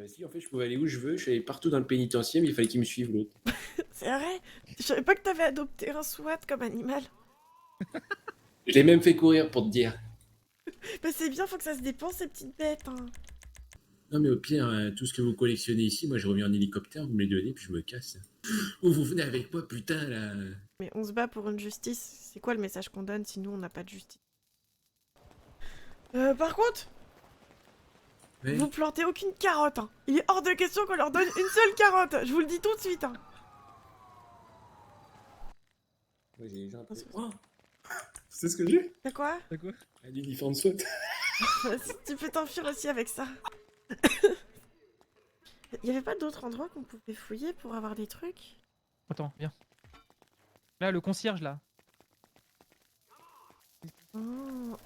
Si, en fait, je pouvais aller où je veux, je suis allé partout dans le pénitencier, mais il fallait qu'il me suive l'autre. C'est vrai? Je savais pas que t'avais adopté un SWAT comme animal. Je l'ai même fait courir pour te dire. Bah c'est bien, faut que ça se dépense ces petites bêtes. Hein. Non, mais au pire, tout ce que vous collectionnez ici, moi je reviens en hélicoptère, vous me les donnez, puis je me casse. Ou vous venez avec moi, putain, là. Mais on se bat pour une justice. C'est quoi le message qu'on donne si nous on n'a pas de justice? Par contre, Ouais. vous plantez aucune carotte. Hein. Il est hors de question qu'on leur donne une seule carotte. Je vous le dis tout de suite. Hein. Moi j'ai déjà un peu. Oh, c'est ce que j'ai? T'as quoi? T'as quoi? Un uniforme SWAT. Si tu peux t'enfuir aussi avec ça. Y avait pas d'autres endroits qu'on pouvait fouiller pour avoir des trucs? Attends, viens. Là, le concierge, là. Oh.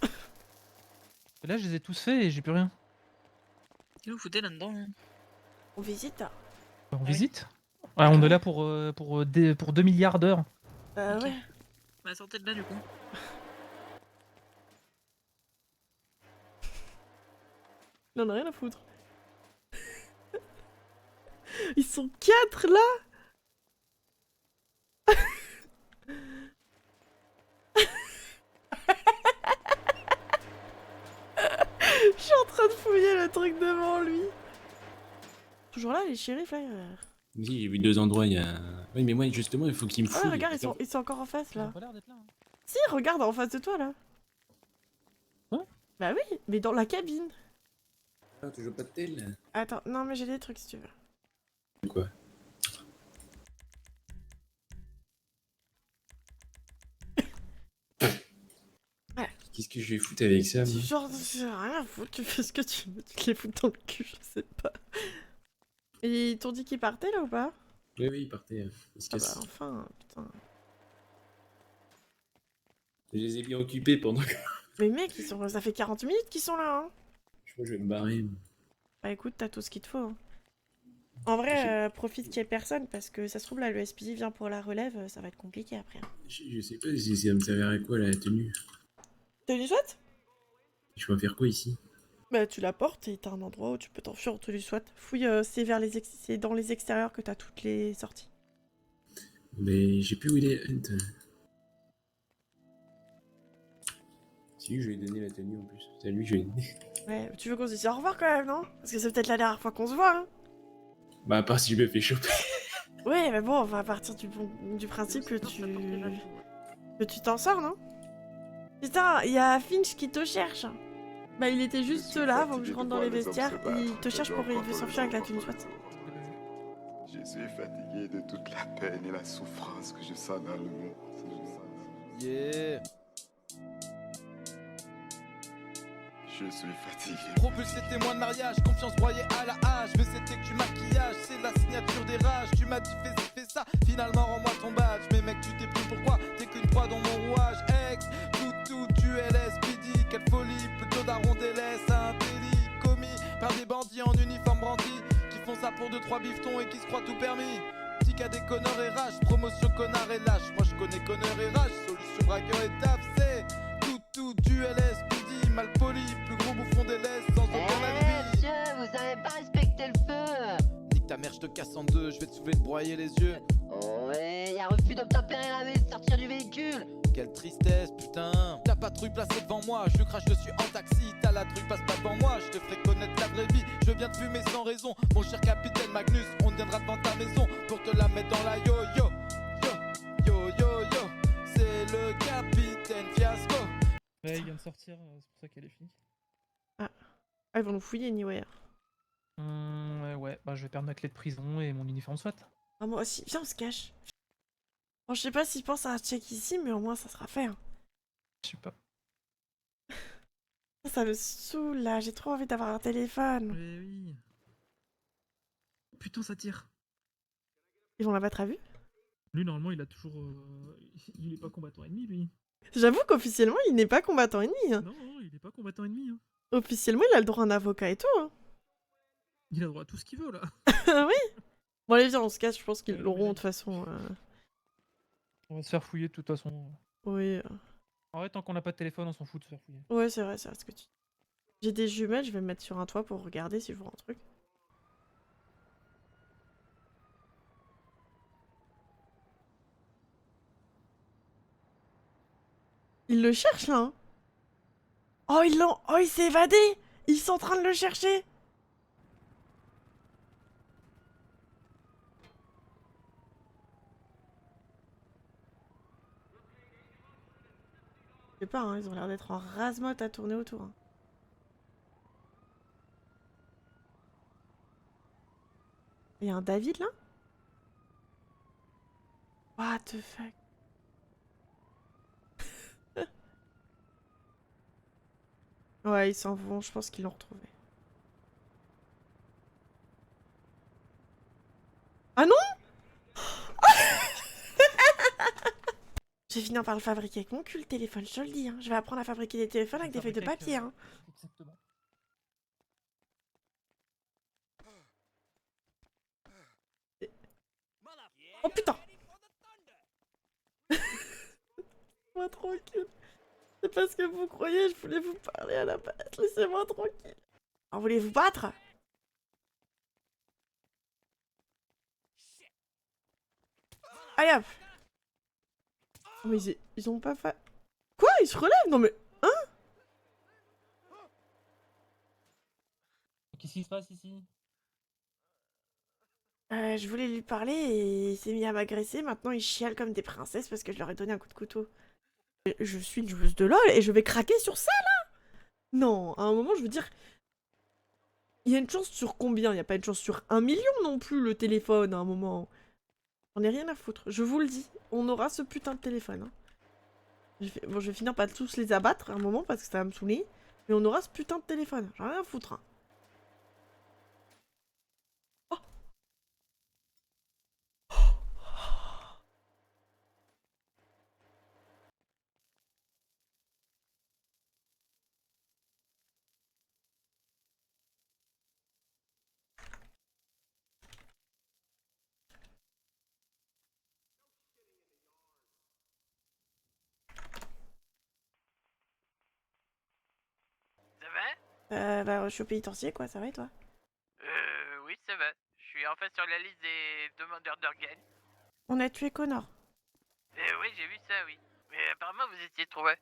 Là, je les ai tous faits et j'ai plus rien. Qu'est-ce que vous foutez là-dedans hein? On visite? On oui. visite? Ouais, on est là pour 2 milliards d'heures. Bah Ok. ouais. Bah sortez de là du coup. Il en a rien à foutre. Ils sont 4 là. Je suis en train de fouiller le truc devant lui. Toujours là les shérifs là. Si, j'ai vu deux endroits, il y a. Oui, mais moi justement, il faut qu'il me Ah fouille. ouais, regarde, ils sont encore en face Ils ont là. pas l'air d'être là. Hein. Si, regarde en face de toi là. Ouais. Bah oui, mais dans la cabine. Ah, tu joues pas de tel? Attends, non mais j'ai des trucs si tu veux. Quoi? Voilà. Qu'est-ce que je vais foutre avec ça, moi? Genre, j'ai rien à foutre, tu fais ce que tu veux, tu te les fous dans le cul, je sais pas. Et ils t'ont dit qu'ils partaient là ou pas? Oui, oui, il partait. Il se Ah casse. bah enfin, putain. Je les ai bien occupés pendant que. Mais mec, ça fait 40 minutes qu'ils sont là, hein. Je crois que je vais me barrer. Moi. Bah écoute, t'as tout ce qu'il te faut. Hein. En vrai, profite qu'il y ait personne, parce que ça se trouve là, le SPJ vient pour la relève, ça va être compliqué après. Hein. Je sais pas si ça me servirait à quoi la tenue. T'as une SWAT? Je vais faire quoi ici? Bah tu la portes et t'as un endroit où tu peux t'enfuir en tenue SWAT. Fouille, c'est dans les extérieurs que t'as toutes les sorties. Mais j'ai plus où il est, Hunt. Si, je lui ai donné la tenue en plus. C'est à lui que je lui ai donné. Ouais, tu veux qu'on se dise au revoir quand même, non? Parce que c'est peut-être la dernière fois qu'on se voit, hein. Bah, à part si je me fais choper. Ouais, mais bon, on va partir du principe que tu t'en sors, non? Putain, il y a Finch qui te cherche. Bah, il était juste là avant que je rentre dans les vestiaires. Il te cherche pour il veut s'enfuir avec la tenue SWAT. Je suis fatigué de toute la peine et la souffrance que je sens dans le monde. Yeah. Je suis fatigué. Propulsé témoin de mariage, confiance broyée à la hache. Mais c'était que du maquillage, c'est la signature des rages. Tu m'as dit fais ça, finalement rends-moi ton badge. Mais mec, tu t'es pris pourquoi? T'es qu'une proie dans mon rouage. Ex, tout, tu LSPD. Quelle folie, plutôt daron délaisse. Un délit commis par des bandits en uniforme brandi. Qui font ça pour 2-3 bifetons et qui se croient tout permis. Petit cas des conneurs et rage, promotion connard et lâche. Moi je connais connard et rage, solution braqueur et taf, c'est tout, du LSPD, mal poli, plus gros bouffon des laisses sans aucun alibi. Monsieur, vous avez pas respecté le feu. Nique ta mère, je te casse en deux, je vais te soulever de broyer les yeux. Oh ouais, y'a refus d'obtempérer la vie, sortir du véhicule. Quelle tristesse, putain. La patrouille placée devant moi, je crache dessus en taxi. T'as la truie, passe pas devant moi, je te ferai connaître la vraie vie. Je viens de fumer sans raison, mon cher capitaine Magnus. On viendra devant ta maison pour te la mettre dans la yo-yo. Yo, c'est le capitaine Fiasco. Ouais, il vient de sortir, c'est pour ça qu'elle est finie. Ah, ils vont nous fouiller anyway. Ouais, bah je vais perdre ma clé de prison et mon uniforme SWAT. Ah, moi aussi, viens, on se cache. Bon, je sais pas s'ils pensent à un check ici, mais au moins ça sera fait. Hein. Je sais pas. Ça me saoule là, j'ai trop envie d'avoir un téléphone. Oui. Putain, ça tire. Ils vont la battre à vue? Lui, normalement, il a toujours. Il est pas combattant ennemi, lui. J'avoue qu'officiellement, il n'est pas combattant ennemi. Hein. Non, il est pas combattant ennemi. Hein. Officiellement, il a le droit à un avocat et tout. Hein. Il a droit à tout ce qu'il veut, là. Ah oui. Bon, allez, viens, on se casse, je pense qu'ils l'auront de toute façon. On va se faire fouiller de toute façon. Oui. En vrai, tant qu'on n'a pas de téléphone, on s'en fout de se faire fouiller. Ouais, c'est vrai ce que tu dis. J'ai des jumelles, je vais me mettre sur un toit pour regarder si je vois un truc. Il le cherche là. Hein. Oh, oh, il s'est évadé. Ils sont en train de le chercher. Je sais pas, hein, ils ont l'air d'être en rase-motte à tourner autour. Hein. Il y a un David là? What the fuck? Ouais, ils s'en vont, je pense qu'ils l'ont retrouvé. Ah non? Je vais finir par le fabriquer avec mon cul, le téléphone, je te le dis. Hein. Je vais apprendre à fabriquer des téléphones avec des feuilles de papier. Hein. Exactement. Oh putain! Laissez-moi tranquille. C'est pas ce que vous croyez, je voulais vous parler à la base. Laissez-moi tranquille. Alors, voulez vous battre? Allez hop! Oh, mais ils ont pas fait... Quoi? Ils se relèvent? Non mais... Hein? Qu'est-ce qui se passe ici? Je voulais lui parler et il s'est mis à m'agresser. Maintenant, ils chialent comme des princesses parce que je leur ai donné un coup de couteau. Je suis une joueuse de LOL et je vais craquer sur ça, là? Non, à un moment, je veux dire... Il y a une chance sur combien? Il n'y a pas une chance sur 1 million non plus, le téléphone, à un moment. J'en ai rien à foutre. Je vous le dis. On aura ce putain de téléphone. Hein. Bon, je vais finir par tous les abattre à un moment parce que ça va me saouler. Mais on aura ce putain de téléphone. J'en ai rien à foutre. Hein. Oh. Ça va? Bah, je suis au pénitencier, quoi. Ça va et toi? Oui, ça va. Je suis enfin sur la liste des demandeurs d'organes. On a tué Connor. Oui, j'ai vu ça, oui. Mais apparemment, vous étiez trouvé.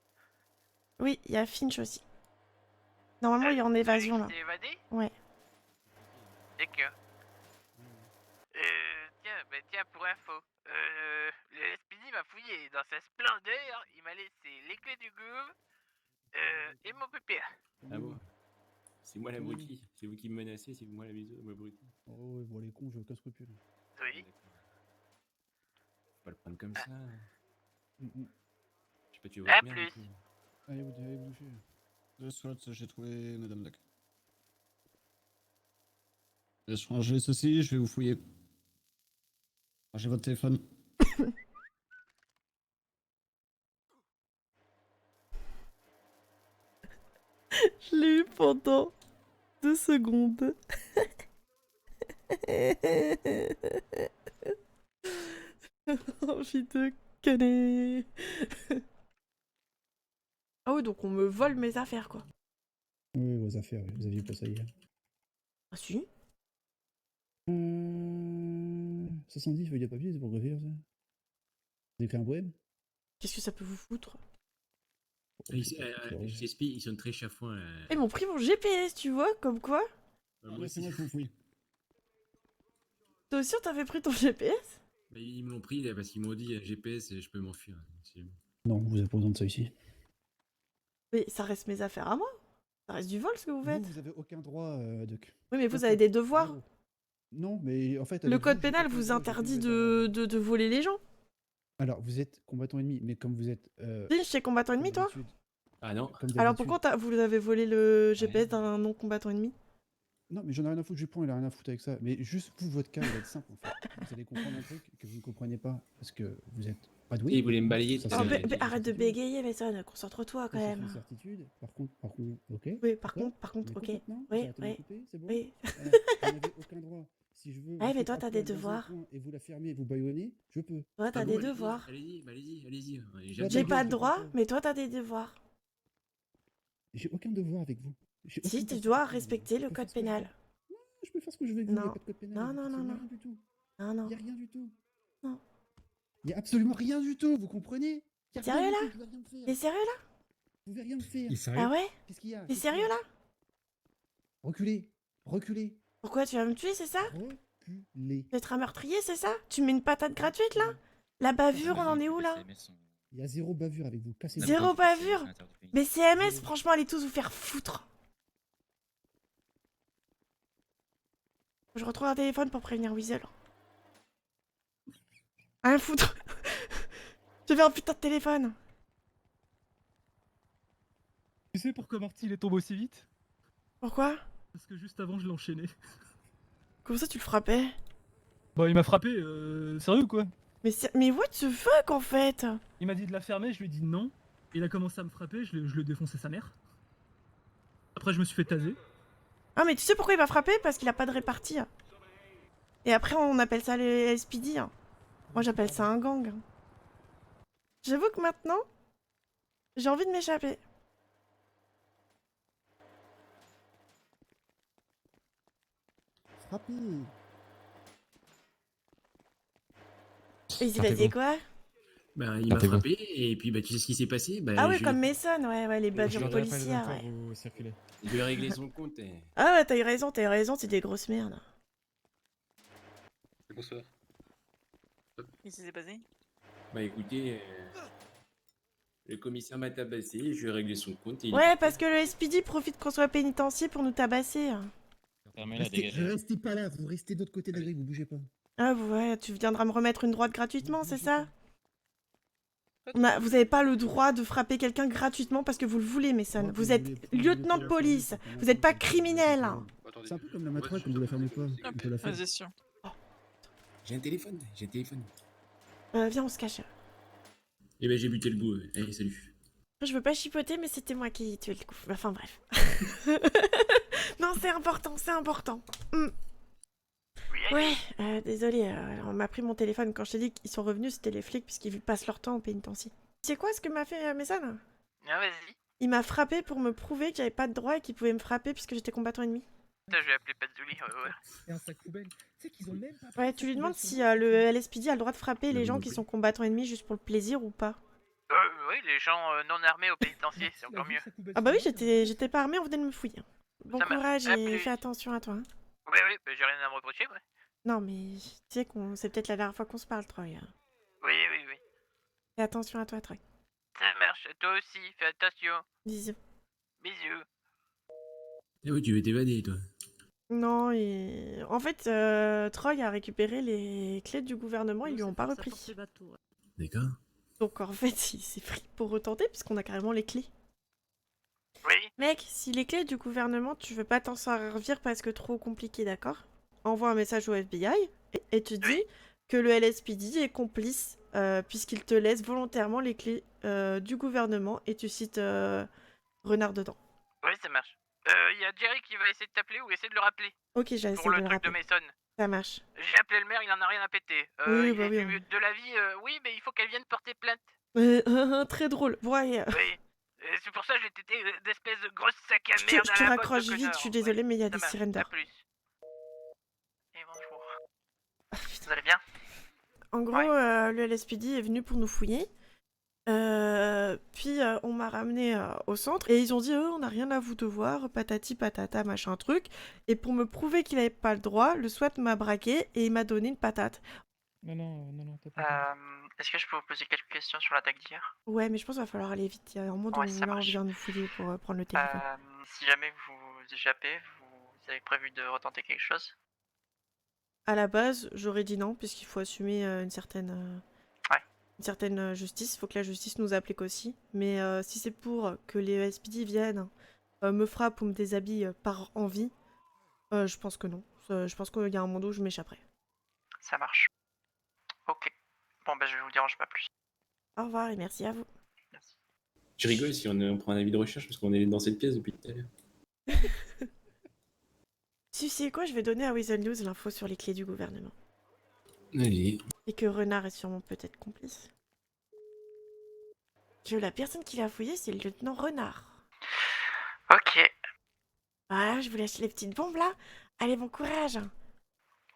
Oui, il y a Finch aussi. Normalement, il est en évasion, là. Celui qui s'est évadé? Ouais. D'accord. Tiens, pour info. Le SPD m'a fouillé dans sa splendeur. Il m'a laissé les clés du gouv et mon PPA. Ah bon? C'est moi l'abruti. C'est vous qui me menacez, c'est moi l'abruti. Oh ouais, bon les cons, j'ai aucun scrupule. Oui. Faut pas le prendre comme ça. Mm, mm. Je sais pas, tu veux À votre merde, plus. du coup. Allez, vous doucher. Deux slots, j'ai trouvé Madame Duck. Je vais changer ceci, je vais vous fouiller. J'ai votre téléphone. Je l'ai eu pendant 2 secondes. Envie de canner. Ah oui, donc on me vole mes affaires, quoi. Oui, vos affaires, oui. Vous aviez pas ça hier. Ah si? 70 feuilles de papier, c'est pour refaire ça. Vous écrit un poème? Qu'est-ce que ça peut vous foutre? Je t'explique, ils sont très chafouins. Ils m'ont pris mon GPS, tu vois, comme quoi? Moi Ouais, aussi. c'est moi qui vous fouille. Toi aussi, on t'avait pris ton GPS? Mais ils me l'ont pris là, parce qu'ils m'ont dit GPS, je peux m'enfuir. Non, vous avez pas besoin de ça ici. Mais ça reste mes affaires à moi. Ça reste du vol, ce que vous faites. Vous avez aucun droit, Duck. Oui, mais vous avez des devoirs. Zéro. Non, mais en fait... Le avec code vous, pénal j'ai aucun vous droit, interdit j'ai aucun droit. de voler les gens. Alors, vous êtes combattant ennemi, mais comme vous êtes... Finch, t'es combattant ennemi, toi? Ah non. Comme Alors d'habitude- pourquoi vous avez volé le GPS d'un non-combattant ennemi? Non, mais j'en ai rien à foutre, Jupon, il a rien à foutre avec ça. Mais juste vous, votre cas, il va être simple en fait. Vous allez comprendre un truc que vous ne comprenez pas parce que vous êtes pas doué. Ils voulaient me balayer. Ça, tout Oh, à c'est l'heure. mais arrête de certitude. bégayer, Mason, concentre-toi quand Ça, c'est même. une certitude. Par contre, ok. Oui, par D'accord. contre, On ok. écoute maintenant. Oui, J'ai arrêté de oui, m'occuper, c'est bon. oui. Voilà, vous n'avez aucun droit. Si je veux. Ouais, vous mais faites toi, un t'as poil des dans un devoirs. coin et vous la fermez, vous baïonnez, je peux. Toi, t'as Ah des bon, devoirs. Allez-y. Ouais, J'ai bah, pas je de le droit, comprends. mais toi, t'as des devoirs. J'ai aucun devoir avec vous. J'ai Si, aucun tu devoir dois avec vous. respecter Je le peux code faire ce que je veux. pénal. Je peux faire ce que je veux avec vous, il n'y a Non. pas de code pénal. Non, il y a non, non, rien du tout. Non, non. Il n'y a rien du tout. Non. Il n'y a absolument rien du tout, vous comprenez? Sérieux, là? T'es sérieux là? Vous pouvez rien me faire. Il est sérieux? Ah ouais? Qu'est-ce qu'il y a? T'es Qu'est-ce qu'il y a sérieux là? Reculez. Reculez. Pourquoi tu vas me tuer, c'est ça? Reculez. D'être un meurtrier, c'est ça? Tu mets une patate gratuite là? La bavure, on en est où là? Il y a zéro bavure avec vous. Cassez-vous. Zéro bavure? Mais CMS, franchement, allez tous vous faire foutre. Je retrouve un téléphone pour prévenir Weasel. Rien foutre. J'ai fait un putain de téléphone. Tu sais pourquoi Marty il est tombé aussi vite? Pourquoi? Parce que juste avant je l'ai enchaîné. Comment ça tu le frappais? Bah il m'a frappé, sérieux quoi? Mais what the fuck en fait? Il m'a dit de la fermer, je lui ai dit non. Il a commencé à me frapper, je lui ai défoncé sa mère. Après je me suis fait taser. Ah mais tu sais pourquoi il m'a frappé? Parce qu'il a pas de répartie. Et après on appelle ça les SPD. Moi j'appelle ça un gang. J'avoue que maintenant, j'ai envie de m'échapper. Frappez. Et il a dit quoi? Bah, il m'a frappé, et puis bah, tu sais ce qui s'est passé? Bah, Ah oui, je comme l'ai- Mason, ouais, les bavures policières, ouais. Je lui ai réglé son compte. Ah ouais, t'as eu raison, c'est des grosses merdes. Bonsoir. Qu'est-ce qui s'est passé? Bah écoutez, le commissaire m'a tabassé, je lui ai réglé son compte. Et il est Ouais, parti. parce que le SPD profite qu'on soit pénitencier pour nous tabasser. Restez pas là, vous restez de l'autre côté de la grille, vous bougez pas. Ah ouais, tu viendras me remettre une droite gratuitement, c'est ça? Vous avez pas le droit de frapper quelqu'un gratuitement parce que vous le voulez, Mason. Vous êtes lieutenant de police, vous êtes pas criminel. C'est un peu comme la matraque, quand vous la fermez pas. On peut la faire. Vas-y, sûr. J'ai un téléphone, j'ai un téléphone. Viens, on se cache. Et ben j'ai buté le goût. Allez, salut. Je veux pas chipoter, mais c'était moi qui ai tué le coup. Enfin bref. Non, c'est important, c'est important. Ouais, désolé, on m'a pris mon téléphone. Quand je t'ai dit qu'ils sont revenus, c'était les flics puisqu'ils passent leur temps au pénitencier. Tu sais quoi ce que m'a fait Mason? Ah, vas-y. Il m'a frappé pour me prouver que j'avais pas de droit et qu'il pouvait me frapper puisque j'étais combattant ennemi. Putain, je vais appeler Patzouli. Ouais. Et un sac poubelle. Tu sais qu'ils ont même pas. Ouais, tu lui demandes si le LSPD a le droit de frapper les gens qui sont combattants ennemis juste pour le plaisir ou pas. Oui, les gens non armés au pénitencier, c'est encore mieux. Ah bah oui, j'étais pas armée, on venait de me fouiller. Bon Ça marche. courage À et plus. fais attention à toi. Hein. Oui, bah, j'ai rien à me reprocher, ouais. Non mais tu sais qu'on c'est peut-être la dernière fois qu'on se parle, Troy. Oui. Fais attention à toi, Troy. Ça marche. Toi aussi, fais attention. Bisous. Bisous. Eh oui, tu veux t'évader, toi. Non, et... en fait, Troy a récupéré les clés du gouvernement, ils lui ont pas repris. D'accord. Donc en fait, il s'est pris pour retenter puisqu'on a carrément les clés. Oui. Mec, si les clés du gouvernement, tu veux pas t'en servir parce que trop compliqué, d'accord? Envoie un message au FBI et tu dis que le LSPD est complice puisqu'il te laisse volontairement les clés du gouvernement et tu cites Renard dedans. Oui, ça marche. Y a Jerry qui va essayer de t'appeler ou essayer de le rappeler. Ok, j'ai essayé Pour de le le truc de rappeler. Mason. Ça marche. J'ai appelé le maire, il en a rien à péter. Oui, il bah a oui, dit, oui. de la vie, oui, mais il faut qu'elle vienne porter plainte. Très drôle. Ouais, Oui. C'est pour ça que j'ai été d'espèce de grosse sac à je merde te à la botte de raccroche vite, connard. je suis désolée, mais il y a des Ça marche. sirènes À d'heure. plus. Et bonjour. Ah, putain. Vous allez bien? En gros, le LSPD est venu pour nous fouiller. Puis on m'a ramené au centre et ils ont dit on n'a rien à vous devoir, patati patata, machin truc. Et pour me prouver qu'il avait pas le droit, le SWAT m'a braqué et il m'a donné une patate. Non, t'as pas. Est-ce que je peux vous poser quelques questions sur l'attaque d'hier? Ouais, mais je pense qu'il va falloir aller vite. Il y a un moment Ouais, où ça là on marche. vient nous fouiller pour prendre le téléphone. Si jamais vous échappez, vous avez prévu de retenter quelque chose? À la base, j'aurais dit non, puisqu'il faut assumer une certaine justice. Il faut que la justice nous applique aussi. Mais si c'est pour que les SPD viennent, me frappent ou me déshabillent par envie, je pense que non. Je pense qu'il y a un monde où je m'échapperai. Ça marche. Ok. Bon, bah je vais vous dérange pas plus. Au revoir et merci à vous. Merci. Je rigole si on prend un avis de recherche parce qu'on est dans cette pièce depuis tout à l'heure. Tu sais quoi, je vais donner à Weasel News l'info sur les clés du gouvernement. Allez. Et que Renard est sûrement peut-être complice. Que la personne qui l'a fouillé, c'est le lieutenant Renard. Ok. Voilà, je vous lâche les petites bombes là. Allez, bon courage.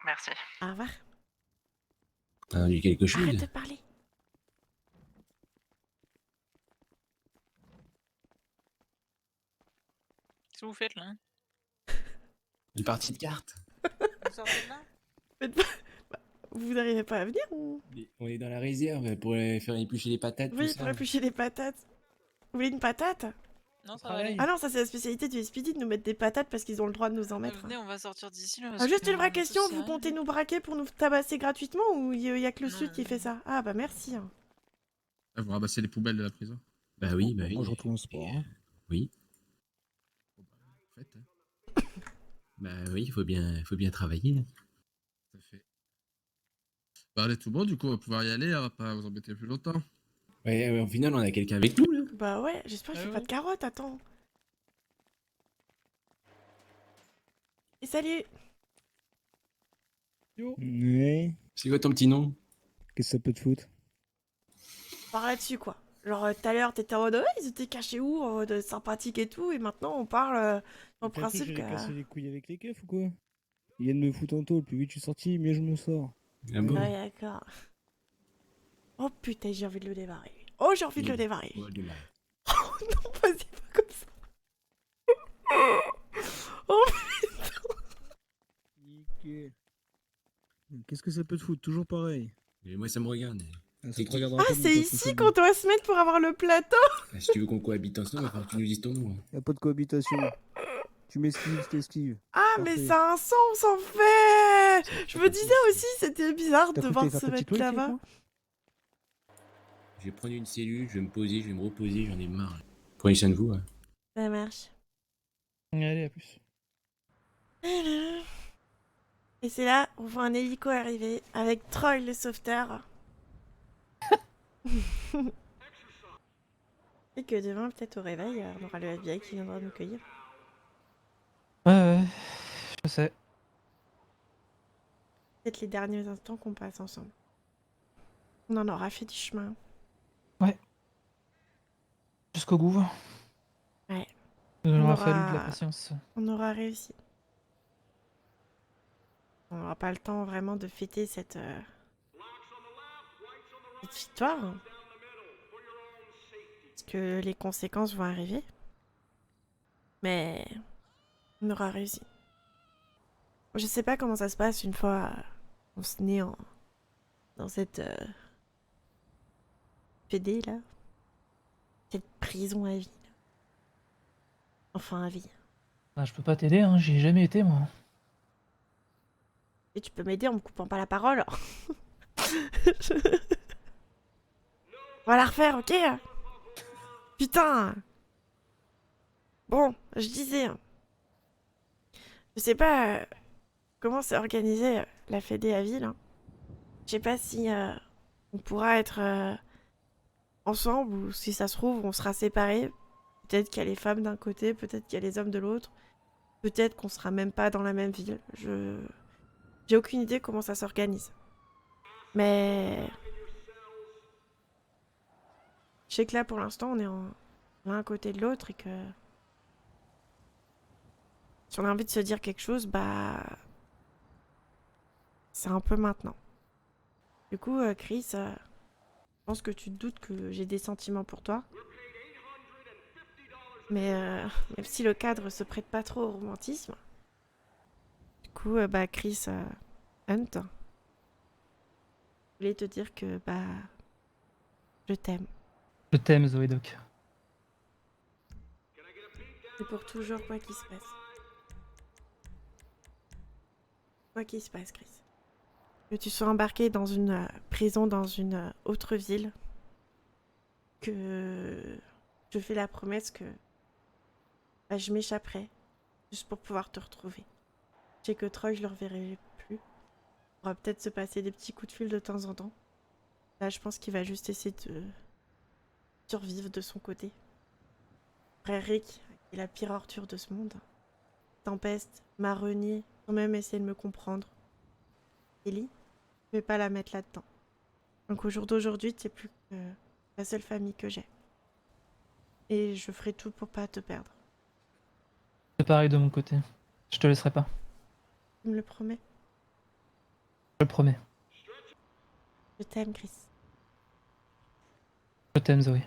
Merci. Au revoir. T'as entendu quelque chose? Arrête de parler. Qu'est-ce que vous faites là? Une partie de cartes. Vous sortez de là? Faites pas- Vous n'arrivez pas à venir ou... On est dans la réserve pour faire éplucher les patates. Oui, tout ça. pour éplucher les patates. Vous voulez une patate? Non, ça va aller. Ah non, ça c'est la spécialité du SPD de nous mettre des patates parce qu'ils ont le droit de nous en mettre. Venez, on va sortir d'ici là. Ah, parce juste que, une vraie tout question, ça vous arrive. comptez nous braquer pour nous tabasser gratuitement ou y a que le Non, sud qui non, fait ça? Ah bah merci. Hein. Ah, vous ramassez les poubelles de la prison. Bah oui, bah oui. Moi, je retourne au sport. Hein. Oui. Faites, hein. Bah oui, il faut bien travailler. Ça fait. Bah, allez, tout bon, du coup, on va pouvoir y aller, on va pas vous embêter plus longtemps. Ouais, au final, on a quelqu'un avec nous, là. Bah ouais, j'espère qu'il fait pas de carottes, attends. Et salut! Ouais, C'est quoi ton petit nom? qu'est-ce que ça peut te foutre? Par là-dessus quoi. Genre tout à l'heure t'étais en mode ouais, ils étaient cachés où, en mode sympathique et tout, et maintenant on parle dans le T'as cru que principe j'allais que... casser les couilles avec les keufs ou quoi? Ils viennent me foutre en taule, plus vite je suis sorti, mieux je me sors. Ah bon? Ouais d'accord. Oh putain, j'ai envie de le démarrer. Oh j'ai envie de le démarrer. Oh, de là. Oh non, vas-y pas comme ça. Oh Nickel. Qu'est-ce que ça peut te foutre? Toujours pareil. Mais moi, ça me regarde. Ah, ça C'est te qui? regardera ah pas, mon c'est pote, ici c'est qu'on bon. doit se mettre pour avoir le plateau. Ah, si tu veux qu'on cohabite ensemble, il va falloir que tu nous dises ton nom. Hein. Y'a pas de cohabitation. Tu m'esquives, je t'esquive. Ah mais Parfait. ça a un sens, on s'en fait. Je me disais aussi, c'était bizarre T'as de cru que voir t'allais se faire ta mettre petite là-bas. politique, Je vais prendre une cellule, je vais me poser, je vais me reposer, j'en ai marre. Prenez soin de vous. Hein. Ça marche. Allez, à plus. Et c'est là, on voit un hélico arriver avec Troy le sauveteur. Et que demain, peut-être au réveil, on aura le FBI qui viendra nous cueillir. Ouais, je sais. Peut-être les derniers instants qu'on passe ensemble. On en aura fait du chemin. Jusqu'au bout. Ouais. Il On aura aura- fallu de la patience. On aura réussi. On n'aura pas le temps vraiment de fêter cette victoire. Parce que les conséquences vont arriver. Mais on aura réussi. Je sais pas comment ça se passe une fois on se naît dans cette PD là. Cette prison à vie. Là. Enfin à vie. Bah, je peux pas t'aider, hein, j'y ai jamais été moi. Et tu peux m'aider en me coupant pas la parole. On va la refaire, ok? Putain! Bon, je disais. Je sais pas comment c'est organisé la Fédé à ville. Hein. Je sais pas si on pourra être ensemble ou si ça se trouve on sera séparés. Peut-être qu'il y a les femmes d'un côté, peut-être qu'il y a les hommes de l'autre. Peut-être qu'on sera même pas dans la même ville. J'ai aucune idée comment ça s'organise. Mais... Je sais que là, pour l'instant, on est l'un à côté de l'autre et que... Si on a envie de se dire quelque chose, bah... C'est un peu maintenant. Du coup, Chris, je pense que tu te doutes que j'ai des sentiments pour toi. Mais même si le cadre se prête pas trop au romantisme... Du coup, bah, Chris Hunt, je voulais te dire que, bah, je t'aime. Je t'aime, Zoé Doc. C'est pour toujours, quoi qu'il se passe. Quoi qu'il se passe, Chris. Que tu sois embarqué dans une prison dans une autre ville. Que je fais la promesse que bah, je m'échapperai. Juste pour pouvoir te retrouver. Je sais que Troy, je le reverrai plus. On va peut-être se passer des petits coups de fil de temps en temps. Là, je pense qu'il va juste essayer de survivre de son côté. Frère Rick est la pire ordure de ce monde. Tempest m'a renié sans même essayer de me comprendre. Ellie, je vais pas la mettre là-dedans. Donc au jour d'aujourd'hui, t'es plus que la seule famille que j'ai. Et je ferai tout pour pas te perdre. C'est pareil de mon côté. Je te laisserai pas. Tu me le promets? Je le promets. Je t'aime, Chris. Je t'aime, Zoé.